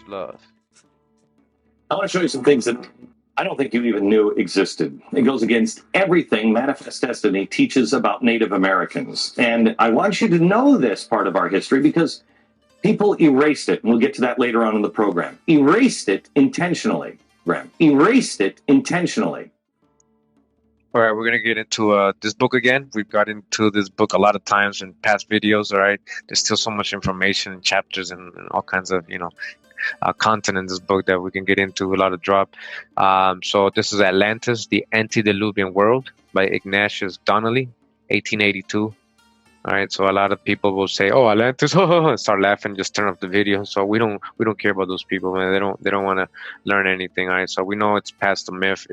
love. I want to show you some things that I don't think you even knew existed. It goes against everything Manifest Destiny teaches about Native Americans. And I want you to know this part of our history because people erased it. And we'll get to that later on in the program. Erased it intentionally, Graham. Erased it intentionally. All right, we're gonna get into this book again. We've got into this book a lot of times in past videos. All right, there's still so much information and chapters and all kinds of content in this book that we can get into. A lot of drop. So this is Atlantis, the Antediluvian World by Ignatius Donnelly, 1882. All right, so a lot of people will say, "Oh, Atlantis," and start laughing, just turn off the video. So we don't care about those people, man. They don't want to learn anything. All right, so we know it's past the myth.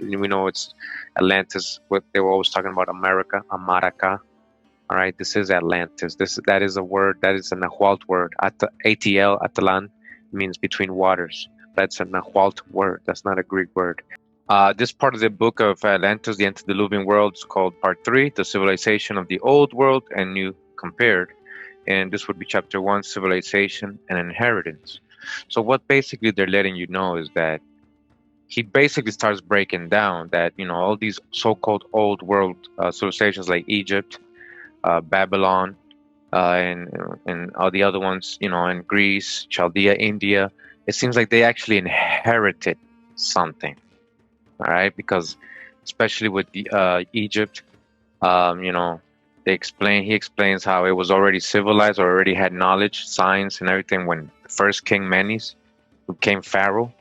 We know it's Atlantis. What they were always talking about, America, America. All right, this is Atlantis. That is a word. That is a Nahuatl word. ATL, Atlan, means between waters. That's a Nahuatl word. That's not a Greek word. This part of the book of Atlantis, the Antediluvian World, is called Part 3, The Civilization of the Old World and New Compared. And this would be Chapter 1, Civilization and Inheritance. So what basically they're letting you know is that he basically starts breaking down that, all these so-called old world civilizations like Egypt, Babylon, and all the other ones, in Greece, Chaldea, India, it seems like they actually inherited something. All right, because especially with the Egypt, he explains how it was already civilized or already had knowledge, science, and everything when the first king Menes became pharaoh.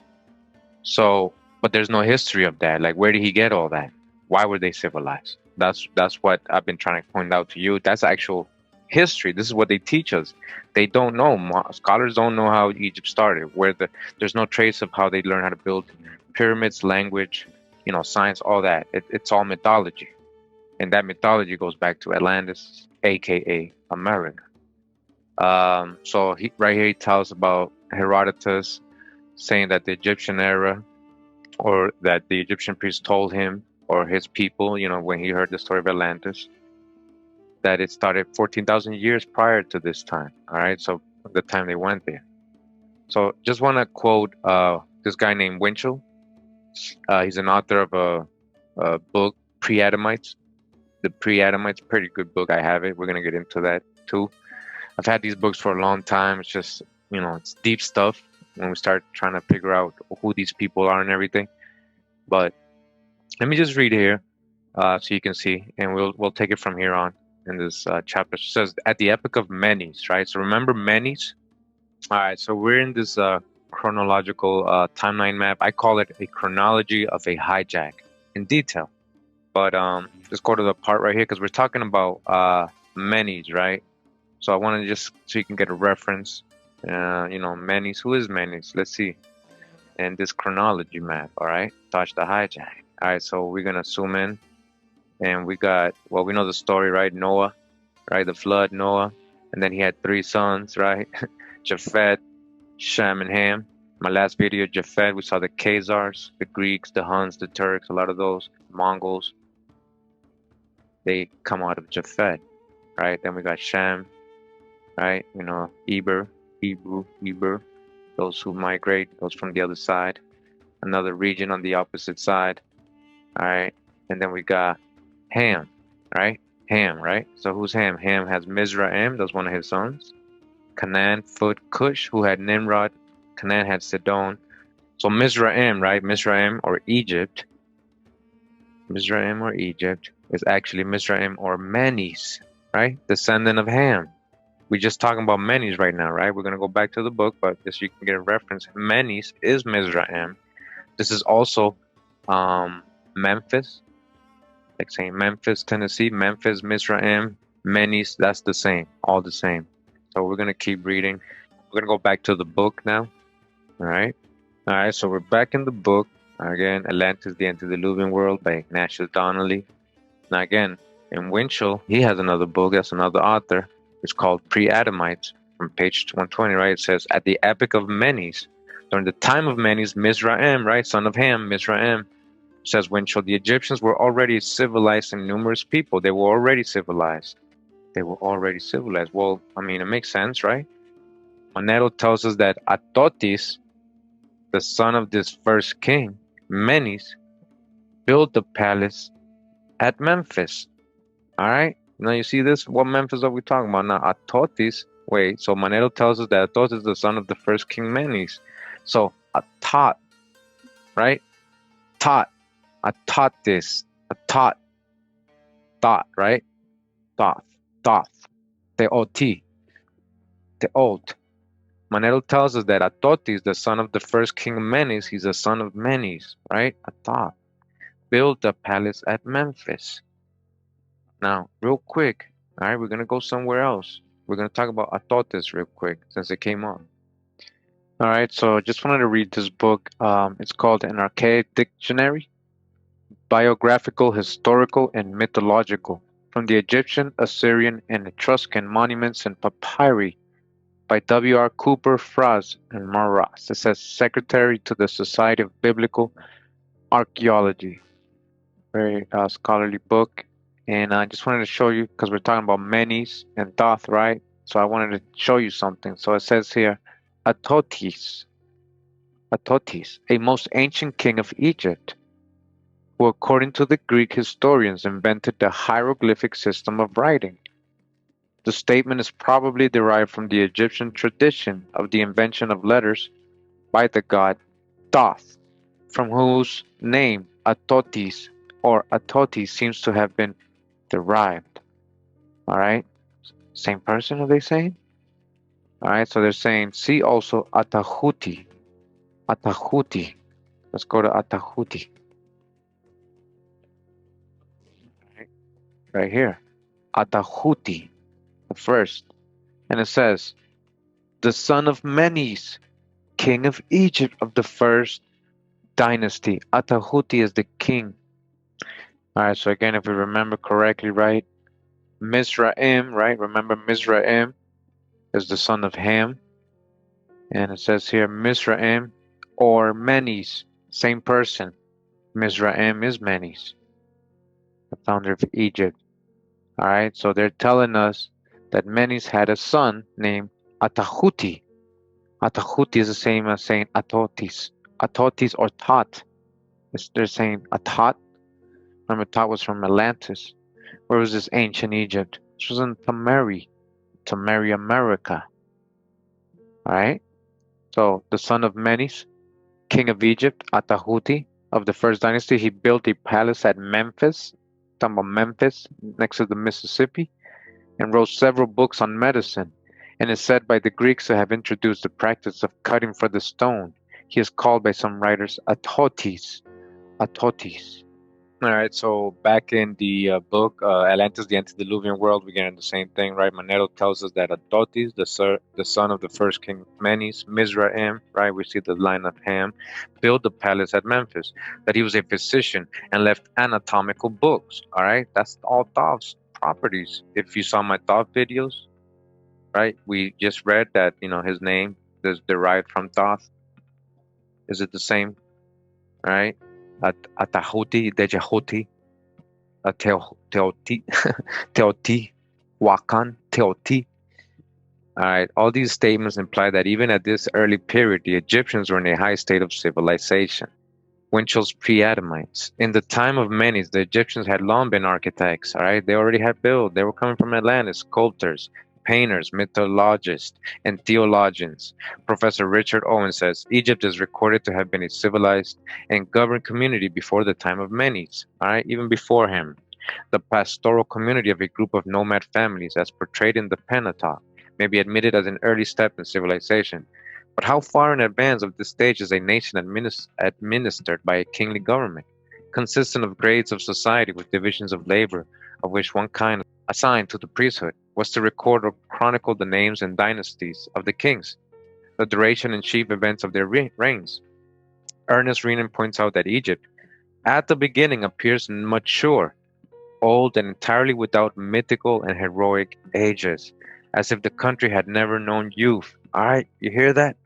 So, but there's no history of that. Like, where did he get all that? Why were they civilized? That's what I've been trying to point out to you. That's actual history. This is what they teach us. They don't know. Scholars don't know how Egypt started. There's no trace of how they learned how to build pyramids, language, science, all that. It's all mythology, and that mythology goes back to Atlantis, aka America. So right here he tells about Herodotus saying that the Egyptian era, or that the Egyptian priest told him or his people, when he heard the story of Atlantis, that it started 14,000 years prior to this time. All right, so the time they went there. So just want to quote this guy named Winchell. He's an author of a book, Pre-Adamites. The Pre-Adamites, pretty good book. I have it. We're gonna get into that too. I've had these books for a long time. It's just, it's deep stuff when we start trying to figure out who these people are and everything. But let me just read here so you can see, and we'll take it from here on in this chapter. It says, at the epoch of Menes, right? So remember Menes? All right, so we're in this chronological timeline map. I call it a chronology of a hijack in detail. But let's go to the part right here because we're talking about Menes, right? So I want to just so you can get a reference. Menes. Who is Menes? Let's see. And this chronology map. All right, touch the hijack. All right, so we're gonna zoom in, and we know the story, right? Noah, right? The flood, Noah, and then he had 3 sons, right? Japhet, Shem, and Ham. My last video, Japhet, we saw the Khazars, the Greeks, the Huns, the Turks, a lot of those Mongols. They come out of Japhet, right? Then we got Shem, right? Eber, those who migrate, those from the other side, another region on the opposite side, all right? And then we got Ham, right? Ham, right? So who's Ham? Ham has Mizraim, that's one of his sons. Canaan, Phut, Cush, who had Nimrod. Canaan had Sidon. So Mizraim, right? Mizraim or Egypt is actually Mizraim or Menes, right? Descendant of Ham. We're just talking about Menes right now, right? We're going to go back to the book, but just so you can get a reference. Menes is Mizraim. This is also Memphis, like saying Memphis, Tennessee. Memphis, Mizraim, Menes, that's the same, all the same. So we're going to keep reading. We're going to go back to the book now. All right. So we're back in the book. Again, Atlantis, the Antediluvian World by Ignatius Donnelly. Now again, in Winchell, he has another book. That's another author. It's called Pre-Adamites from page 120, right? It says, at the epoch of Menes, during the time of Menes, Mizraim, right? Son of Ham, Mizraim. Says Winchell, the Egyptians were already civilized and numerous people. They were already civilized. Well, I mean, it makes sense, right? Manero tells us that Atotis, the son of this first king, Menes, built the palace at Memphis. All right. Now you see this? What Memphis are we talking about? Now Atotis. Wait. So Manero tells us that Atotis is the son of the first king Menes. So Atot, right? Tot. Atotis. Atot. Thought, right? Thoth. Thoth. Theoti. Theot. Manero tells us that Atotis, the son of the first king Menes, he's a son of Menes, right? Atot. Built a palace at Memphis. Now, real quick, all right, we're gonna go somewhere else. We're gonna talk about Atotis real quick since it came on. All right, so just wanted to read this book. It's called An Archaic Dictionary, Biographical, Historical, and Mythological, from the Egyptian, Assyrian, and Etruscan monuments and papyri by W.R. Cooper, Fraz, and Maras. It says Secretary to the Society of Biblical Archaeology. Very scholarly book. And I just wanted to show you, because we're talking about Menes and Thoth, right? So I wanted to show you something. So it says here, Atotis, Atotis, a most ancient king of Egypt, who according to the Greek historians invented the hieroglyphic system of writing. The statement is probably derived from the Egyptian tradition of the invention of letters by the god Thoth, from whose name Atotis or Atotis seems to have been derived. All right, same person, are they saying? All right, so they're saying, see also Atahuti. Atahuti. Let's go to Atahuti. Right here. Atahuti, the first. And it says, the son of Menes, king of Egypt of the first dynasty. Atahuti is the king. All right, so again, if we remember correctly, right? Mizraim, right? Remember Mizraim is the son of Ham. And it says here Mizraim or Menes, same person. Mizraim is Menes, the founder of Egypt. All right, so they're telling us that Menes had a son named Atahuti. Atahuti is the same as saying Atotis. Atotis or Tot. They're saying Atot. Remember, Tot was from Atlantis. Where was this ancient Egypt? This was in Tamari America. All right, so the son of Menes, king of Egypt, Atahuti of the first dynasty, he built a palace at Memphis, talking about Memphis, next to the Mississippi, and wrote several books on medicine, and is said by the Greeks to have introduced the practice of cutting for the stone. He is called by some writers Atotis. Atotis. All right, so back in the book Atlantis, the Antediluvian World, we get into the same thing, right? Manero tells us that Atotis, the son of the first king Menes, Mizraim, right? We see the line of Ham, built the palace at Memphis, that he was a physician and left anatomical books, all right? That's all Thoth's properties. If you saw my Thoth videos, right, we just read that, his name is derived from Thoth. Is it the same, right? Atahuti, Dejahuti, Teoti, Teoti, Wakan, Teoti. All right, all these statements imply that even at this early period, the Egyptians were in a high state of civilization. Winchell's pre-Adamites. In the time of Menes, the Egyptians had long been architects, all right? They already had built. They were coming from Atlantis, sculptors, painters, mythologists, and theologians. Professor Richard Owen says Egypt is recorded to have been a civilized and governed community before the time of Menes, all right, even before him. The pastoral community of a group of nomad families, as portrayed in the Pentateuch, may be admitted as an early step in civilization. But how far in advance of this stage is a nation administered by a kingly government, consistent of grades of society with divisions of labor, of which one kind assigned to the priesthood was to record or chronicle the names and dynasties of the kings, the duration and chief events of their reigns? Ernest Renan points out that Egypt, at the beginning, appears mature, old, and entirely without mythical and heroic ages, as if the country had never known youth. All right, you hear that?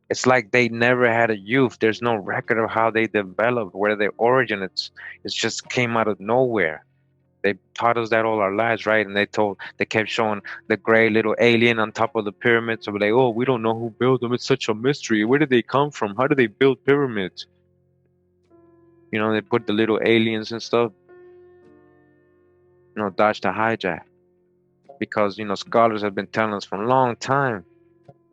It's like they never had a youth. There's no record of how they developed, where their origin. It's just came out of nowhere. They taught us that all our lives, right? And they kept showing the gray little alien on top of the pyramids. So we're like, oh, we don't know who built them. It's such a mystery. Where did they come from? How did they build pyramids? You know, they put the little aliens and stuff, you know, dodge the hijack. Because, you know, scholars have been telling us for a long time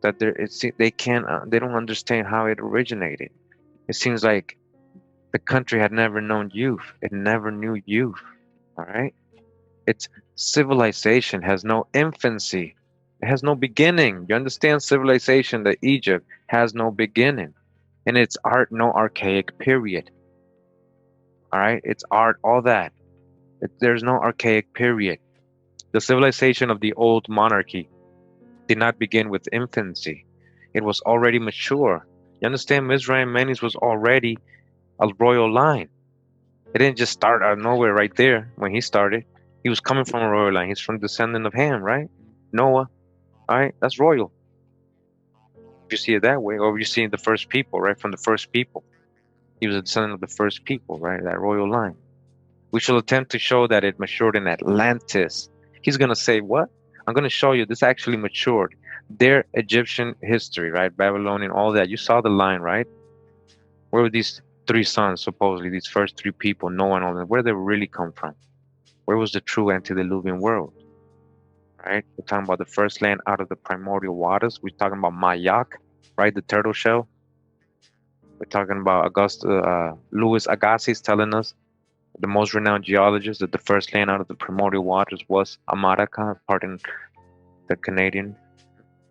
that they don't understand how it originated. It seems like the country had never known youth. It never knew youth. All right. Its civilization has no infancy. It has no beginning. You understand? Civilization, that Egypt has no beginning. And its art, no archaic period. All right? Its art, all that. There's no archaic period. The civilization of the old monarchy did not begin with infancy. It was already mature. You understand? Mizraim Menes was already a royal line. It didn't just start out of nowhere right there when he started. He was coming from a royal line. He's from descendant of Ham, right? Noah, all right? That's royal. If you see it that way, or you see the first people, right? From the first people. He was a descendant of the first people, right? That royal line. We shall attempt to show that it matured in Atlantis. He's going to say, what? I'm going to show you this actually matured. Their Egyptian history, right? Babylonian, all that. You saw the line, right? Where were these three sons, supposedly, these first three people, Noah and all that? Where did they really come from? Where was the true antediluvian world? Right? We're talking about the first land out of the primordial waters. We're talking about Mayak, right? The turtle shell. We're talking about Louis Agassiz telling us, the most renowned geologist, that the first land out of the primordial waters was America, part in the Canadian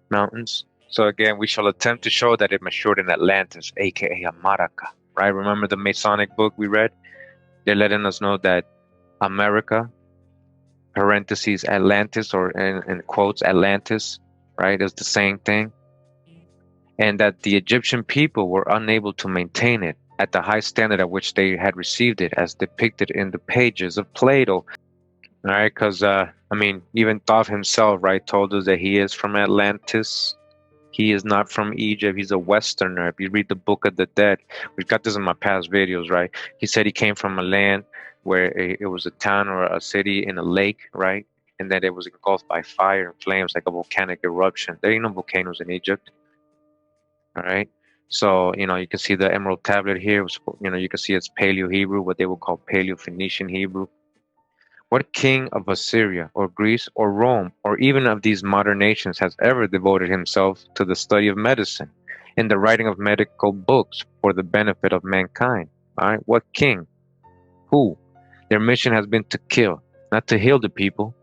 mountains. So again, we shall attempt to show that it matured in Atlantis, aka America, right? Remember the Masonic book we read? They're letting us know that America, parentheses Atlantis, or in quotes Atlantis, right, is the same thing, and that the Egyptian people were unable to maintain it at the high standard at which they had received it, as depicted in the pages of Plato. All right, because I mean, even Thoth himself, right, told us that he is from Atlantis. He is not from Egypt. He's a Westerner. If you read the Book of the Dead, we've got this in my past videos, right? He said he came from a land where it was a town or a city in a lake, right? And then it was engulfed by fire and flames, like a volcanic eruption. There ain't no volcanoes in Egypt, all right? So, you know, you can see the Emerald Tablet here. You know, you can see it's Paleo Hebrew, what they would call Paleo Phoenician Hebrew. What king of Assyria or Greece or Rome or even of these modern nations has ever devoted himself to the study of medicine and the writing of medical books for the benefit of mankind? All right, what king? Who? Their mission has been to kill, not to heal the people.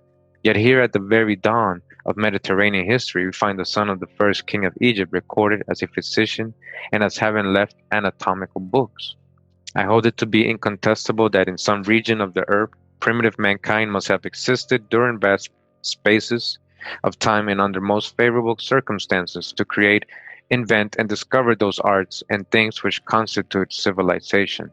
Yet here at the very dawn of Mediterranean history, we find the son of the first king of Egypt recorded as a physician and as having left anatomical books. I hold it to be incontestable that in some region of the earth, primitive mankind must have existed during vast spaces of time and under most favorable circumstances to create, invent, and discover those arts and things which constitute civilization.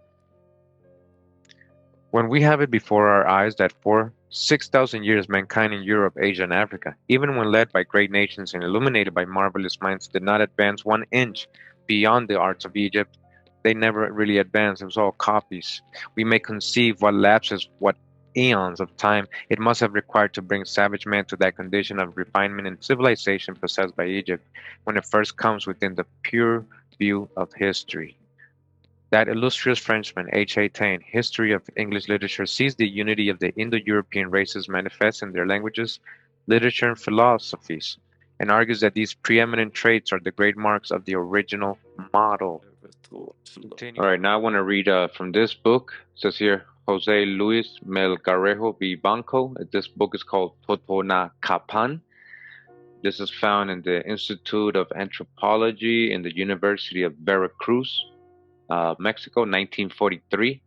When we have it before our eyes that for 6,000 years mankind in Europe, Asia, and Africa, even when led by great nations and illuminated by marvelous minds, did not advance 1 inch beyond the arts of Egypt, they never really advanced. It was all copies. We may conceive what lapses, what eons of time it must have required to bring savage man to that condition of refinement and civilization possessed by Egypt when it first comes within the pure view of history. That illustrious Frenchman, H.A. Taine, History of English Literature, sees the unity of the Indo-European races manifest in their languages, literature, and philosophies, and argues that these preeminent traits are the great marks of the original model. All right, now I want to read from this book. It says here, Jose Luis Melgarejo Vivanco. This book is called Totonacapan. This is found in the Institute of Anthropology in the University of Veracruz, Mexico, 1943.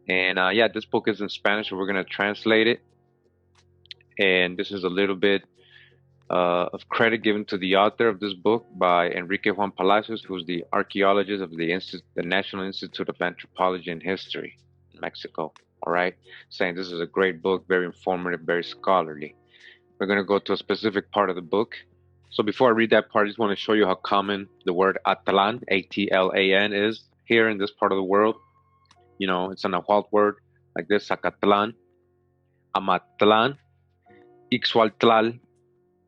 And yeah, this book is in Spanish, so we're going to translate it. And this is a little bit of credit given to the author of this book by Enrique Juan Palacios, who's the archaeologist of the National Institute of Anthropology and History in Mexico. All right, saying this is a great book, very informative, very scholarly. We're going to go to a specific part of the book. So before I read that part, I just want to show you how common the word Atlan, A-T-L-A-N, is here in this part of the world. You know, it's a Nahuatl word like this, Zacatlan. Amatlan, Ixhuatl,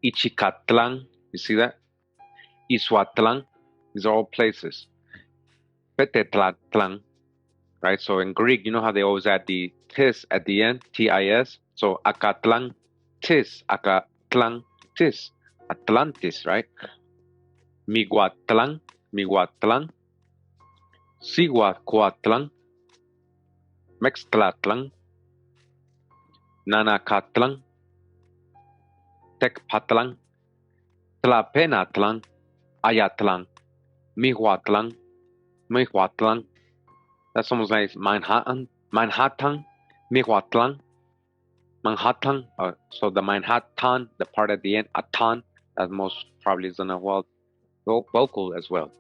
Ichicatlan. You see that? Isuatlan. These are all places. Petetlatlan, right? So in Greek, you know how they always add the tis at the end, T-I-S. So Acatlan, tis, Acatlan, tis, Atlantis, right? Miguatlan, Miguatlan, Siguacuatlan, Mextlatlan, Nanacatlan, Tecpatlan, Tlapenatlan, Ayatlan, Mihuatlan, Mihuatlan. That's almost like Manhattan, Mihuatlan, Manhattan. So the Manhattan, the part at the end, Atan, that most probably is in a vocal as well,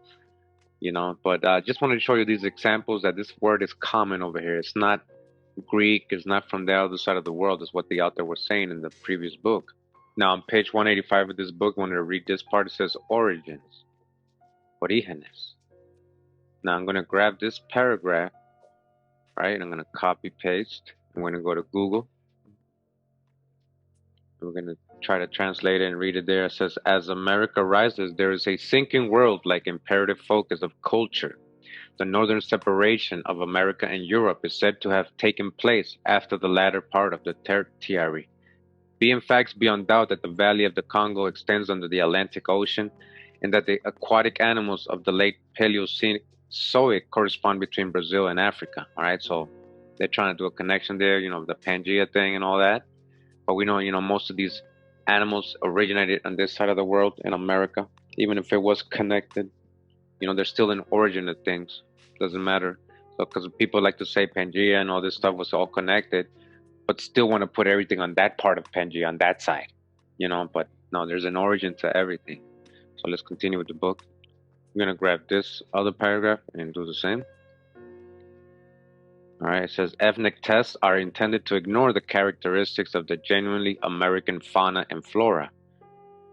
you know. But I just wanted to show you these examples that this word is common over here. It's not Greek, it's not from the other side of the world, is what the author was saying in the previous book. Now, on page 185 of this book, I wanted to read this part. It says origins, orígenes. Now, I'm going to grab this paragraph, right? I'm going to copy paste. I'm going to go to Google. We're going to try to translate it and read it there. It says, as America rises, there is a sinking world like imperative focus of culture. The northern separation of America and Europe is said to have taken place after the latter part of the Tertiary. Being facts beyond doubt that the valley of the Congo extends under the Atlantic Ocean, and that the aquatic animals of the late Paleozoic correspond between Brazil and Africa. All right, so they're trying to do a connection there, you know, the Pangea thing and all that. But we know, you know, most of these animals originated on this side of the world in America. Even if it was connected, you know, there's still an origin of things. Doesn't matter. So, because people like to say Pangea and all this stuff was all connected, but still want to put everything on that part of Pangea, on that side, you know. But no, there's an origin to everything. So let's continue with the book. I'm going to grab this other paragraph and do the same. All right, it says ethnic tests are intended to ignore the characteristics of the genuinely American fauna and flora.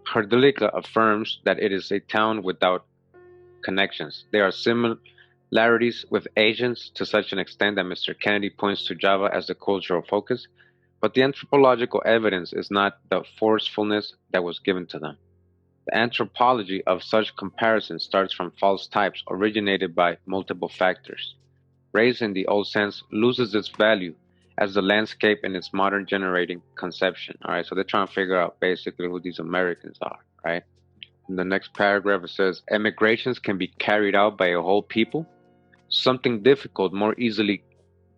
Herdelica affirms that it is a town without connections. There are similarities with Asians to such an extent that Mr. Kennedy points to Java as the cultural focus, but the anthropological evidence is not the forcefulness that was given to them. The anthropology of such comparisons starts from false types originated by multiple factors. Race in the old sense loses its value as the landscape in its modern generating conception. All right, so they're trying to figure out basically who these Americans are, right? In the next paragraph, it says, emigrations can be carried out by a whole people. Something difficult, more easily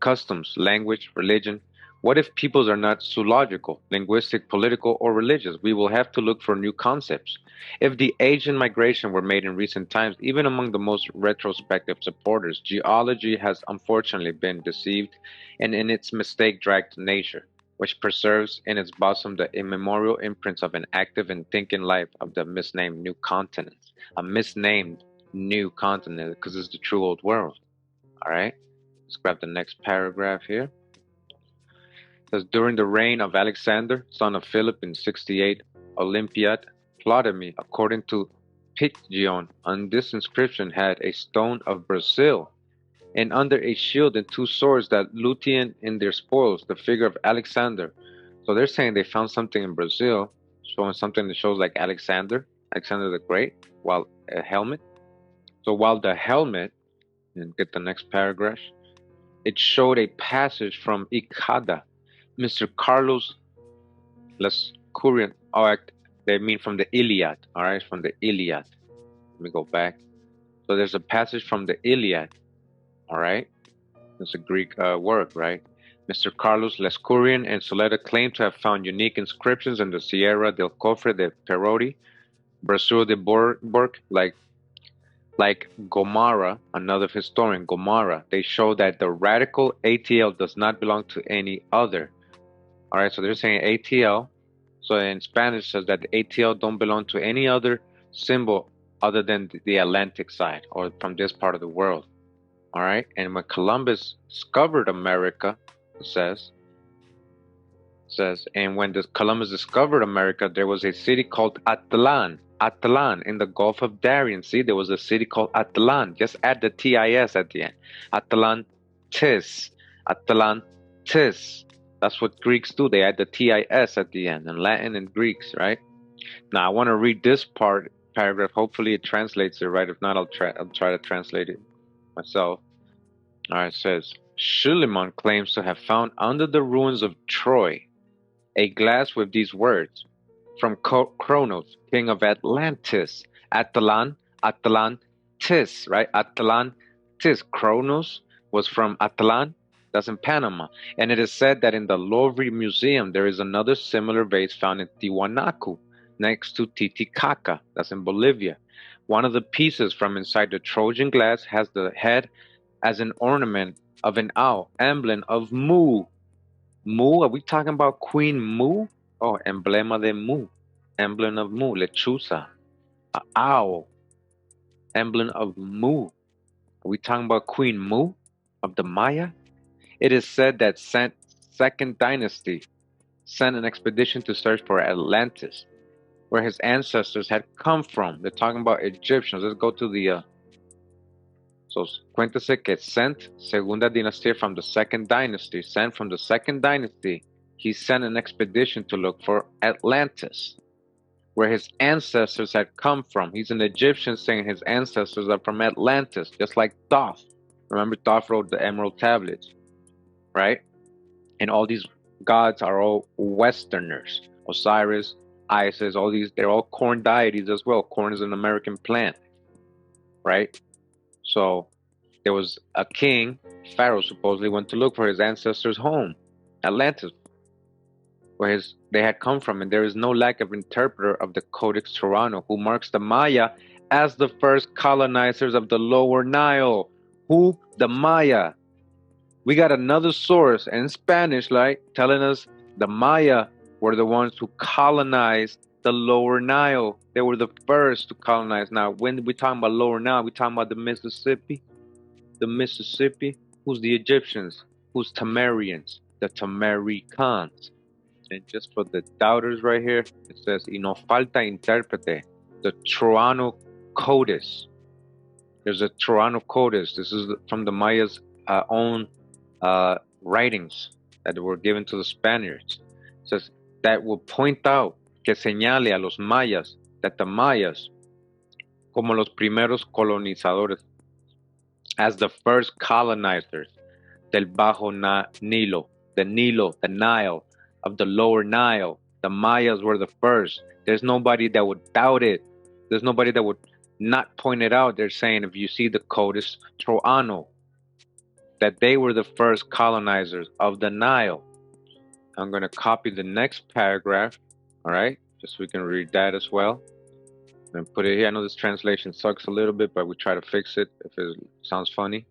customs, language, religion. What if peoples are not zoological, linguistic, political, or religious? We will have to look for new concepts. If the Asian migration were made in recent times, even among the most retrospective supporters, geology has unfortunately been deceived and in its mistake dragged to nature, which preserves in its bosom the immemorial imprints of an active and thinking life of the misnamed new continent. A misnamed new continent because it's the true old world. All right, let's grab the next paragraph here. It says, during the reign of Alexander, son of Philip, in 68, Olympiad Ptolemy, according to Picgion, on this inscription had a stone of Brazil, and under a shield and two swords that Lutean in their spoils, the figure of Alexander. So they're saying they found something in Brazil, showing something that shows like Alexander the Great, while a helmet. So while the helmet, and get the next paragraph, it showed a passage from Icada, Mr. Carlos Lescurian. Oh, they mean from the Iliad, all right, from the Iliad. Let me go back. So there's a passage from the Iliad, all right? It's a Greek word, right? Mr. Carlos Lescurian and Soleta claim to have found unique inscriptions in the Sierra del Cofre de Peroti, Brasil de Borg, like Gomara, another historian, Gomara. They show that the radical ATL does not belong to any other. All right, so they're saying ATL. So in Spanish, says that the ATL don't belong to any other symbol other than the Atlantic side or from this part of the world. All right, and when Columbus discovered America, it says, and when Columbus discovered America, there was a city called Atlan in the Gulf of Darien. See, there was a city called Atlan. Just add the TIS at the end. Atlantis. That's what Greeks do. They add the TIS at the end in Latin and Greeks, right? Now I want to read this paragraph. Hopefully it translates it right. If not, I'll try to translate it myself. All right, it says Schliemann claims to have found under the ruins of Troy a glass with these words from Kronos, king of Atlantis. Atlantis, right? Atlantis. Kronos was from Atlan, that's in Panama. And it is said that in the Louvre Museum there is another similar vase found in Tiwanaku, next to Titicaca, that's in Bolivia. One of the pieces from inside the Trojan glass has the head as an ornament of an owl, emblem of Mu. Mu, are we talking about Queen Mu? Oh, emblema de Mu, emblem of Mu, lechuza, a owl, emblem of Mu. Are we talking about Queen Mu of the Maya? It is said that Second Dynasty sent an expedition to search for Atlantis, where his ancestors had come from. They're talking about Egyptians. Let's go to the so cuéntese que sent Segunda Dinastía from the Second Dynasty, sent from the Second Dynasty, he sent an expedition to look for Atlantis, where his ancestors had come from. He's an Egyptian saying his ancestors are from Atlantis, just like Thoth. Remember, Thoth wrote the Emerald Tablets, right? And all these gods are all Westerners. Osiris, Isis, all these, they're all corn deities as well. Corn is an American plant, right? So there was a king, Pharaoh supposedly went to look for his ancestors' home, Atlantis, where they had come from, and there is no lack of interpreter of the Codex Torano who marks the Maya as the first colonizers of the Lower Nile. Who? The Maya. We got another source in Spanish, like telling us the Maya were the ones who colonized the Lower Nile. They were the first to colonize. Now, when we talking about Lower Nile, we talking about the Mississippi. The Mississippi. Who's the Egyptians? Who's Tamarians? The Tamaricans. And just for the doubters right here, it says, y no falta intérprete, the Troano Codex. There's a Troano Codex. This is from the Mayas' own writings that were given to the Spaniards. It says that will point out, que señale a los mayas, that the Mayas, como los primeros colonizadores, as the first colonizers del Bajo Nilo, the Nile, of the Lower Nile, the Mayas were the first. There's nobody that would doubt it. There's nobody that would not point it out. They're saying, if you see the Codex Troano, that they were the first colonizers of the Nile. I'm going to copy the next paragraph, all right, just so we can read that as well. And put it here. I know this translation sucks a little bit, but we try to fix it if it sounds funny.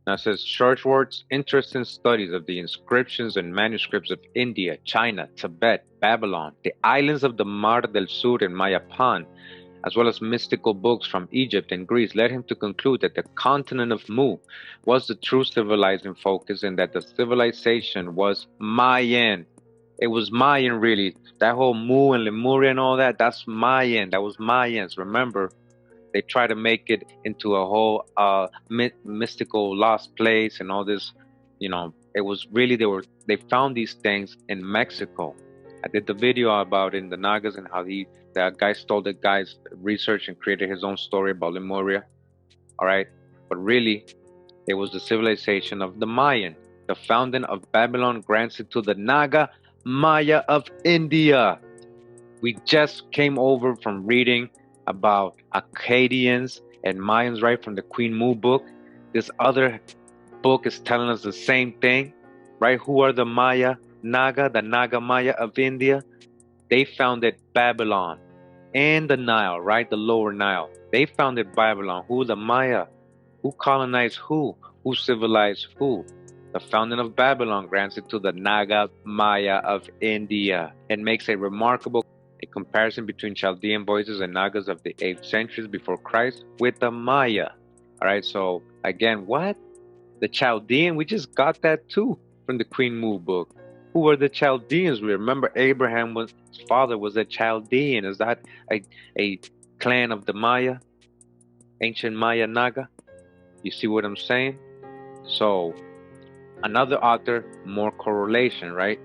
Now it says, Churchward's interest in studies of the inscriptions and manuscripts of India, China, Tibet, Babylon, the islands of the Mar del Sur and Mayapan, as well as mystical books from Egypt and Greece, led him to conclude that the continent of Mu was the true civilizing focus and that the civilization was Mayan. It was Mayan, really. That whole Mu and Lemuria and all that, that's Mayan. That was Mayans. Remember, they try to make it into a whole mystical lost place and all this. You know, it was really, they found these things in Mexico. I did the video about it in the Nagas and how that guy stole the guy's research and created his own story about Lemuria. All right, but really, it was the civilization of the Mayan. The founding of Babylon grants it to the Naga Maya of India. We just came over from reading about Akkadians and Mayans, right, from the Queen Mu book. This other book is telling us the same thing, right? Who are the Maya Naga, the Naga Maya of India? They founded Babylon and the Nile, right? The Lower Nile. They founded Babylon. Who? The Maya. Who colonized who? Who civilized who? The founding of Babylon grants it to the Naga Maya of India and makes a remarkable comparison between Chaldean voices and Nagas of the 8th centuries before Christ with the Maya. All right, so again, what? The Chaldean, we just got that too from the Queen Mu book. Who were the Chaldeans? We remember his father was a Chaldean. Is that a clan of the Maya? Ancient Maya Naga? You see what I'm saying? So Another author, more correlation, right?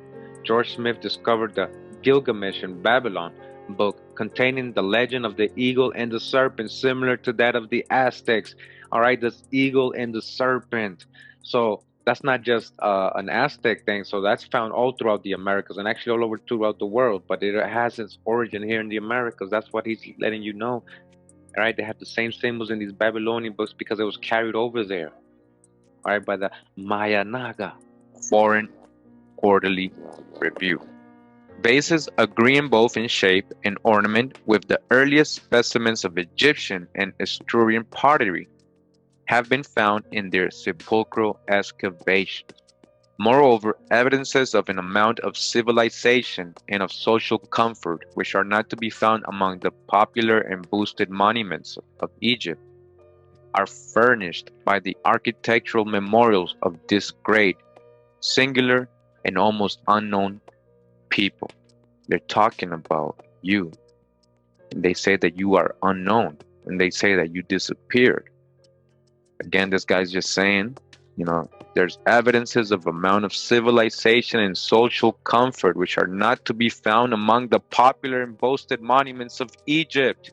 George Smith discovered the Gilgamesh in Babylon book containing the legend of the eagle and the serpent, similar to that of the Aztecs. All right, this eagle and the serpent. So that's not just an Aztec thing. So that's found all throughout the Americas and actually all over throughout the world. But it has its origin here in the Americas. That's what he's letting you know. All right, they have the same symbols in these Babylonian books because it was carried over there. All right, by the Maya Naga. Foreign Quarterly Review. Vases agreeing both in shape and ornament with the earliest specimens of Egyptian and Etruscan pottery have been found in their sepulchral excavations. Moreover, evidences of an amount of civilization and of social comfort which are not to be found among the popular and boosted monuments of Egypt are furnished by the architectural memorials of this great, singular, and almost unknown people. They're talking about you. And they say that you are unknown. And they say that you disappeared. Again, this guy's just saying, there's evidences of amount of civilization and social comfort which are not to be found among the popular and boasted monuments of Egypt.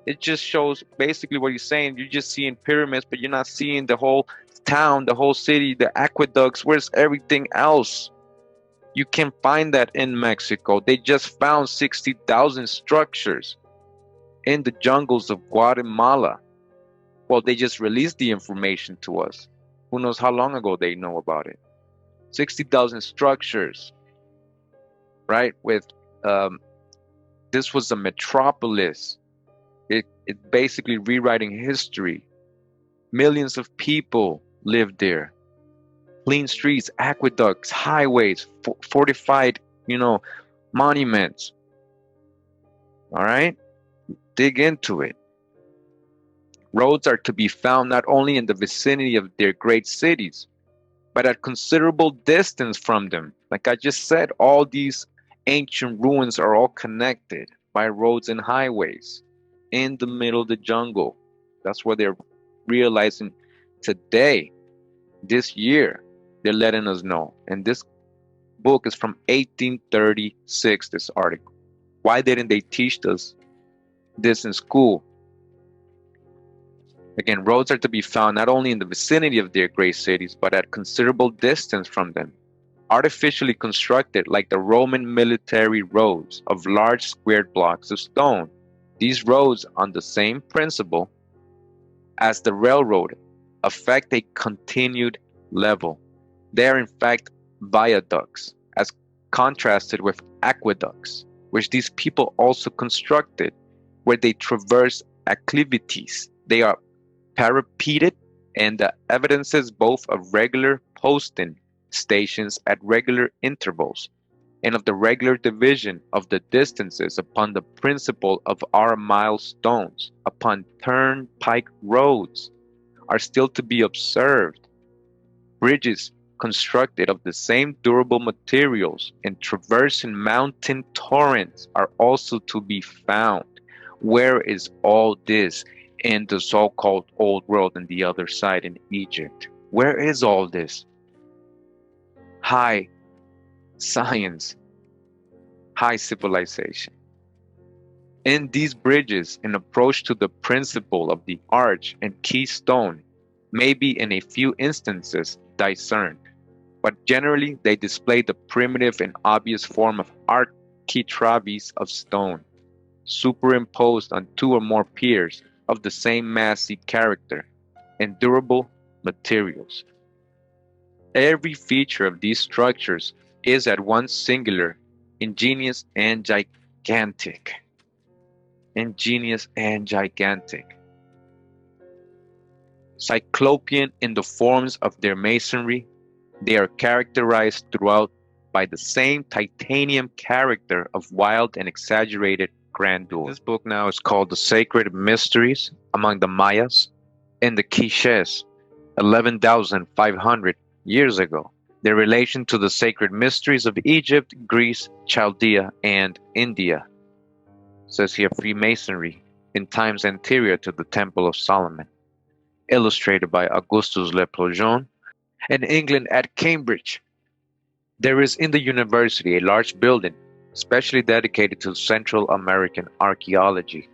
It just shows basically what he's saying. You're just seeing pyramids, but you're not seeing the whole town, the whole city, the aqueducts. Where's everything else? You can find that in Mexico. They just found 60,000 structures in the jungles of Guatemala. Well, they just released the information to us. Who knows how long ago they know about it? 60,000 structures, right? This was a metropolis. It basically rewriting history. Millions of people lived there. Clean streets, aqueducts, highways, fortified, monuments. All right? Dig into it. Roads are to be found not only in the vicinity of their great cities, but at considerable distance from them. Like I just said, all these ancient ruins are all connected by roads and highways in the middle of the jungle. That's what they're realizing today, this year. They're letting us know. And this book is from 1836, this article. Why didn't they teach us this in school? Again, roads are to be found not only in the vicinity of their great cities, but at considerable distance from them, artificially constructed like the Roman military roads of large squared blocks of stone. These roads, on the same principle as the railroad, affect a continued level. They are in fact viaducts, as contrasted with aqueducts, which these people also constructed, where they traverse acclivities. They are parapeted, and the evidences both of regular posting stations at regular intervals and of the regular division of the distances upon the principle of our milestones upon turnpike roads are still to be observed. Bridges constructed of the same durable materials and traversing mountain torrents are also to be found. Where is all this in the so-called old world and the other side in Egypt? Where is all this? High science, high civilization. In these bridges, an approach to the principle of the arch and keystone may be in a few instances discerned, but generally they display the primitive and obvious form of architraves of stone, superimposed on two or more piers of the same massy character and durable materials. Every feature of these structures is at once singular, ingenious, and gigantic. Ingenious and gigantic. Cyclopean in the forms of their masonry, they are characterized throughout by the same titanium character of wild and exaggerated grandeur. This book now is called The Sacred Mysteries Among the Mayas and the Quiches, 11,500 years ago. Their relation to the sacred mysteries of Egypt, Greece, Chaldea, and India. It says here Freemasonry in times anterior to the Temple of Solomon. Illustrated by Augustus Le Plongeon, In England, at Cambridge, there is in the university a large building specially dedicated to Central American archaeology.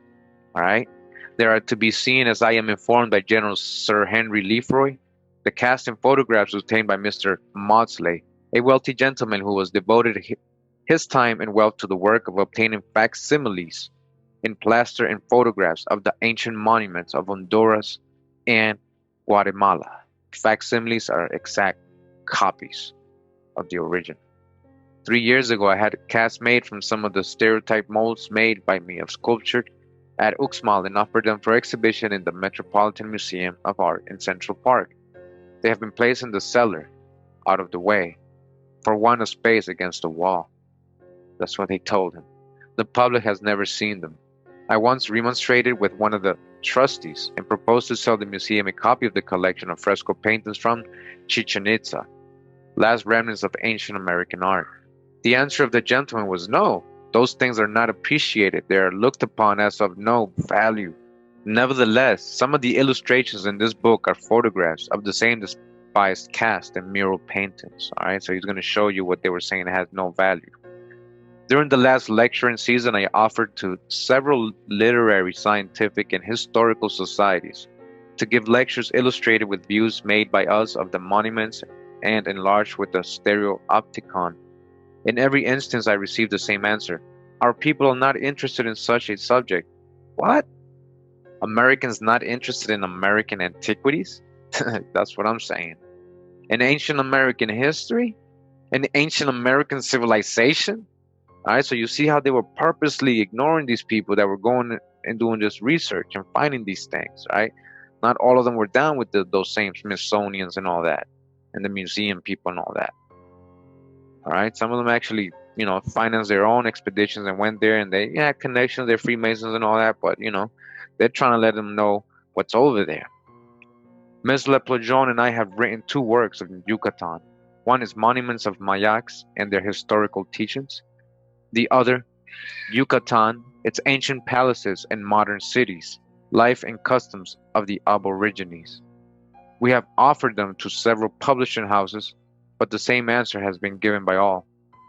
All right. There are to be seen, as I am informed by General Sir Henry Lefroy, the cast and photographs obtained by Mr. Maudslay, a wealthy gentleman who was devoted his time and wealth to the work of obtaining facsimiles in plaster and photographs of the ancient monuments of Honduras and Guatemala. Facsimiles are exact copies of the original. 3 years ago, I had a cast made from some of the stereotype molds made by me of sculpture at Uxmal and offered them for exhibition in the Metropolitan Museum of Art in Central Park. They have been placed in the cellar, out of the way, for want of space against the wall. That's what they told him. The public has never seen them. I once remonstrated with one of the trustees and proposed to sell the museum a copy of the collection of fresco paintings from Chichen Itza, last remnants of ancient American art. The answer of the gentleman was no. Those things are not appreciated. They are looked upon as of no value. Nevertheless, some of the illustrations in this book are photographs of the same despised cast and mural paintings. All right, so he's going to show you what they were saying has no value. During the last lecturing season, I offered to several literary, scientific, and historical societies to give lectures illustrated with views made by us of the monuments and enlarged with the stereopticon. In every instance, I received the same answer. Our people are not interested in such a subject. What? Americans not interested in American antiquities? That's what I'm saying. In ancient American history? In ancient American civilization? All right, so you see how they were purposely ignoring these people that were going and doing this research and finding these things, right? Not all of them were down with those same Smithsonians and all that, and the museum people and all that. All right, some of them actually, financed their own expeditions and went there, and they had connections. They're Freemasons and all that, but they're trying to let them know what's over there. Ms. Leplojon and I have written 2 works of Yucatan. One is Monuments of Mayaks and Their Historical Teachings. The other, Yucatan, its ancient palaces and modern cities, life and customs of the aborigines. We have offered them to several publishing houses, but the same answer has been given by all.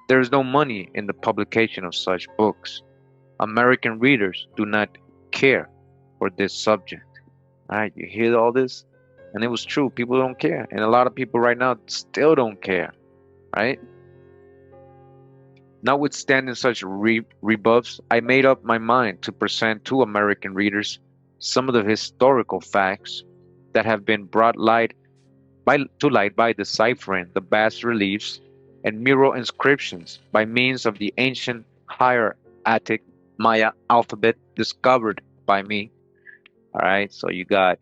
There is no money in the publication of such books. American readers do not care for this subject. All right, you hear all this? And it was true. People don't care. And a lot of people right now still don't care, right? Notwithstanding such rebuffs, I made up my mind to present to American readers some of the historical facts that have been brought to light by deciphering the bas reliefs and mural inscriptions by means of the ancient hieratic Maya alphabet discovered by me. All right, so you got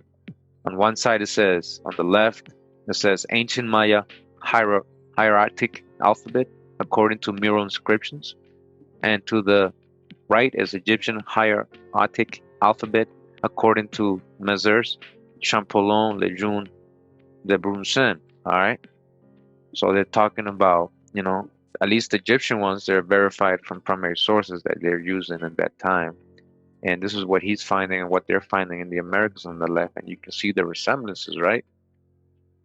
on one side it says, on the left, it says ancient Maya hieratic alphabet according to mural inscriptions, and to the right is Egyptian hieratic alphabet according to Messrs. Champollion, Lejeune, de Brunsen. All right, so they're talking about, at least the Egyptian ones, they're verified from primary sources that they're using at that time. And this is what he's finding and what they're finding in the Americas on the left, and you can see the resemblances, right?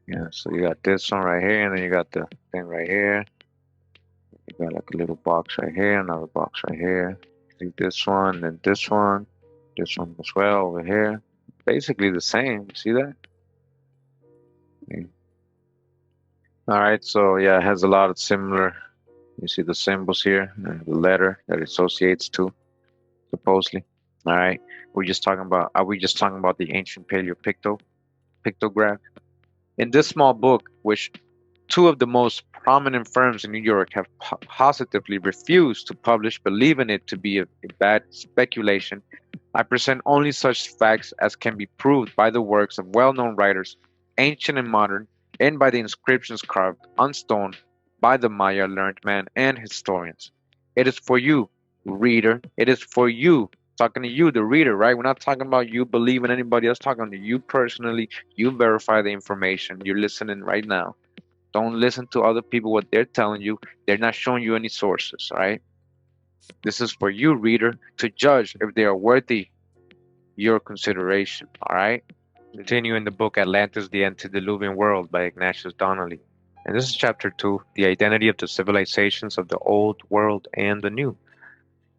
Yeah, so you got this one right here, and then you got the thing right here. You got like a little box right here, another box right here. See this one, then this one as well over here. Basically the same. You see that? Okay. All right, so yeah, it has a lot of similar. You see the symbols here, and the letter that it associates to, supposedly. All right, Are we just talking about the ancient pictograph? In this small book, which 2 of the most prominent firms in New York have positively refused to publish, believing it to be a bad speculation, I present only such facts as can be proved by the works of well-known writers, ancient and modern, and by the inscriptions carved on stone by the Maya learned men and historians. It is for you, reader. It is for you. Talking to you, the reader, right? We're not talking about you believing anybody else. Talking to you personally. You verify the information. You're listening right now. Don't listen to other people, what they're telling you. They're not showing you any sources, all right? This is for you, reader, to judge if they are worthy your consideration, all right? Continue in the book Atlantis, the Antediluvian World by Ignatius Donnelly. And this is chapter 2, the identity of the civilizations of the old world and the new.